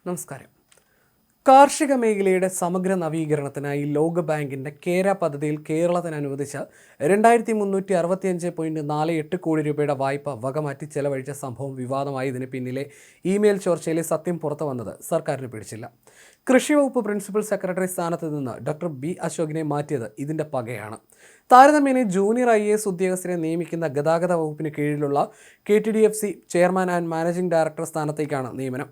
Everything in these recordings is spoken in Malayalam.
നമസ്കാരം. കാർഷിക മേഖലയുടെ സമഗ്ര നവീകരണത്തിനായി ലോകബാങ്കിന്റെ കേര പദ്ധതിയിൽ കേരളത്തിന് അനുവദിച്ച 2365.48 കോടി രൂപയുടെ വായ്പ വകമാറ്റി ചെലവഴിച്ച സംഭവം വിവാദമായി. ഇതിന് പിന്നിലെ ഇമെയിൽ ചോർച്ചയിലെ സത്യം പുറത്തു വന്നത് സർക്കാരിന് പിടിച്ചില്ല. കൃഷി വകുപ്പ് പ്രിൻസിപ്പൽ സെക്രട്ടറി സ്ഥാനത്ത് നിന്ന് ഡോക്ടർ ബി അശോകിനെ മാറ്റിയത് ഇതിന്റെ പകയാണ്. താരതമ്യേന ജൂനിയർ IAS ഉദ്യോഗസ്ഥരെ നിയമിക്കുന്ന ഗതാഗത വകുപ്പിന് കീഴിലുള്ള KTDFC chairman and managing director സ്ഥാനത്തേക്കാണ് നിയമനം.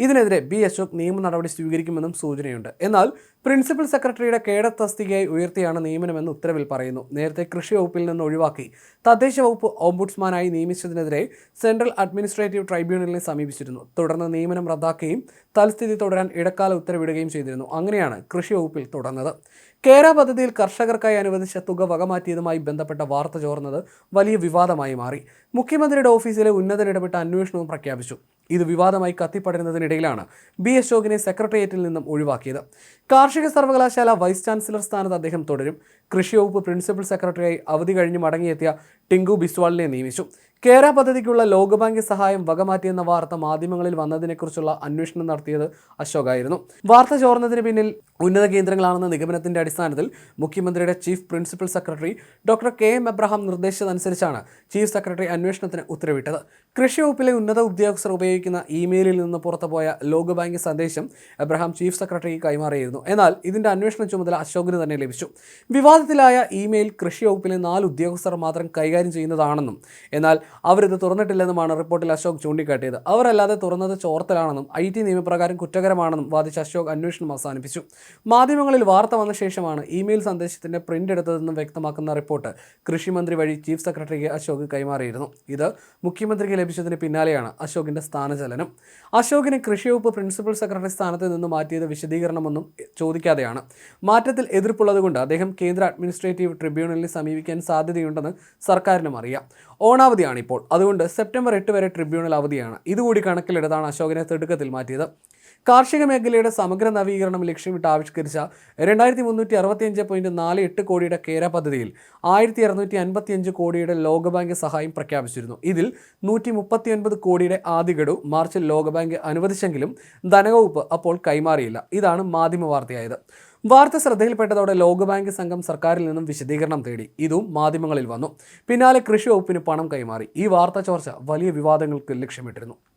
ഇതിനെതിരെ ബി അശോക് നിയമ നടപടി സ്വീകരിക്കുമെന്നും സൂചനയുണ്ട്. എന്നാൽ പ്രിൻസിപ്പൽ സെക്രട്ടറിയുടെ കേഡർ തസ്തികയായി ഉയർത്തിയാണ് നിയമനമെന്ന് ഉത്തരവിൽ പറയുന്നു. നേരത്തെ കൃഷി വകുപ്പിൽ നിന്ന് ഒഴിവാക്കി തദ്ദേശ വകുപ്പ് ഓംബുഡ്സ്മാനായി നിയമിച്ചതിനെതിരെ സെൻട്രൽ അഡ്മിനിസ്ട്രേറ്റീവ് ട്രൈബ്യൂണലിനെ സമീപിച്ചിരുന്നു. തുടർന്ന് നിയമനം റദ്ദാക്കുകയും തൽസ്ഥിതി തുടരാൻ ഇടക്കാല ഉത്തരവിടുകയും ചെയ്തിരുന്നു. അങ്ങനെയാണ് കൃഷി വകുപ്പിൽ തുടർന്നത്. കേര പദ്ധതിയിൽ കർഷകർക്കായി അനുവദിച്ച തുക വകമാറ്റിയതുമായി ബന്ധപ്പെട്ട വാർത്ത ചോർന്നത് വലിയ വിവാദമായി മാറി. മുഖ്യമന്ത്രിയുടെ ഓഫീസിലെ ഉന്നതനിടപെട്ട അന്വേഷണവും പ്രഖ്യാപിച്ചു. ഇത് വിവാദമായി കത്തിപ്പടരുന്നതിനിടയിലാണ് ബി അശോകിനെ സെക്രട്ടേറിയറ്റിൽ നിന്നും ഒഴിവാക്കിയത്. കാർഷിക സർവകലാശാല വൈസ് ചാൻസലർ സ്ഥാനത്ത് അദ്ദേഹം തുടരും. കൃഷി വകുപ്പ് പ്രിൻസിപ്പൽ സെക്രട്ടറിയായി അവധി കഴിഞ്ഞ് മടങ്ങിയെത്തിയ ടിങ്കു ബിസ്വാളിനെ നിയമിച്ചു. കേര പദ്ധതിക്കുള്ള ലോകബാങ്ക് സഹായം വകമാറ്റിയെന്ന വാർത്ത മാധ്യമങ്ങളിൽ വന്നതിനെക്കുറിച്ചുള്ള അന്വേഷണം നടത്തിയത് അശോകായിരുന്നു. വാർത്ത ചോർന്നതിന് പിന്നിൽ ഉന്നത കേന്ദ്രങ്ങളാണെന്ന നിഗമനത്തിന്റെ അടിസ്ഥാനത്തിൽ മുഖ്യമന്ത്രിയുടെ chief principal secretary doctor KM Abraham നിർദ്ദേശിച്ചതനുസരിച്ചാണ് ചീഫ് സെക്രട്ടറി അന്വേഷണത്തിന് ഉത്തരവിട്ടത്. കൃഷി വകുപ്പിലെ ഉന്നത ഉദ്യോഗസ്ഥർ ഉപയോഗിക്കുന്ന ഇമെയിലിൽ നിന്ന് പുറത്തുപോയ ലോകബാങ്ക് സന്ദേശം എബ്രഹാം ചീഫ് സെക്രട്ടറിക്ക് കൈമാറിയിരുന്നു. എന്നാൽ ഇതിന്റെ അന്വേഷണ ചുമതല അശോകിന് തന്നെ ലഭിച്ചു. വിവാദത്തിലായ ഇമെയിൽ കൃഷി വകുപ്പിലെ 4 ഉദ്യോഗസ്ഥർ മാത്രം കൈകാര്യം ചെയ്യുന്നതാണെന്നും എന്നാൽ അവരിത് തുറന്നിട്ടില്ലെന്നുമാണ് റിപ്പോർട്ടിൽ അശോക് ചൂണ്ടിക്കാട്ടിയത്. അവരല്ലാതെ തുറന്നത് ചോർത്തലാണെന്നും IT നിയമപ്രകാരം കുറ്റകരമാണെന്നും വാദിച്ച അശോക് അന്വേഷണം അവസാനിപ്പിച്ചു. മാധ്യമങ്ങളിൽ വാർത്ത വന്ന ശേഷമാണ് ഇമെയിൽ സന്ദേശത്തിന്റെ പ്രിന്റ് എടുത്തതെന്നും വ്യക്തമാക്കുന്ന റിപ്പോർട്ട് കൃഷിമന്ത്രി വഴി ചീഫ് സെക്രട്ടറിക്ക് അശോക് കൈമാറിയിരുന്നു. ഇത് മുഖ്യമന്ത്രിക്ക് ലഭിച്ചതിന് പിന്നാലെയാണ് അശോകിന്റെ സ്ഥാനചലനം. അശോകിനെ കൃഷി വകുപ്പ് പ്രിൻസിപ്പൽ സെക്രട്ടറി സ്ഥാനത്ത് നിന്ന് മാറ്റിയത് വിശദീകരണമൊന്നും ചോദിക്കാതെയാണ്. മാറ്റത്തിൽ എതിർപ്പുള്ളതുകൊണ്ട് അദ്ദേഹം കേന്ദ്ര അഡ്മിനിസ്ട്രേറ്റീവ് ട്രിബ്യൂണലിനെ സമീപിക്കാൻ സാധ്യതയുണ്ടെന്ന് സർക്കാരിനും അറിയാം. ഓണാവധിയാണിപ്പോൾ. അതുകൊണ്ട് സെപ്റ്റംബർ 8 വരെ ട്രിബ്യൂണൽ അവധിയാണ്. ഇതുകൂടി കണക്കിലെടുത്താണ് അശോകിനെ തിടുക്കത്തിൽ മാറ്റിയത്. കാർഷിക മേഖലയുടെ സമഗ്ര നവീകരണം ലക്ഷ്യമിട്ട് ആവിഷ്കരിച്ച 2365.48 കോടിയുടെ കേര പദ്ധതിയിൽ 1255 കോടിയുടെ ലോകബാങ്ക് സഹായം പ്രഖ്യാപിച്ചിരുന്നു. ഇതിൽ 139 കോടിയുടെ ആദ്യ ഗഡു മാർച്ചിൽ ലോകബാങ്ക് അനുവദിച്ചെങ്കിലും ധനവകുപ്പ് അപ്പോൾ കൈമാറിയില്ല. ഇതാണ് മാധ്യമ വാർത്തയായത്. വാർത്ത ശ്രദ്ധയിൽപ്പെട്ടതോടെ ലോകബാങ്ക് സംഘം സർക്കാരിൽ നിന്നും വിശദീകരണം തേടി. ഇതും മാധ്യമങ്ങളിൽ വന്നു. പിന്നാലെ കൃഷി വകുപ്പിന് പണം കൈമാറി. ഈ വാർത്ത ചോർച്ച വലിയ വിവാദങ്ങൾക്ക് ലക്ഷ്യമിട്ടിരുന്നു.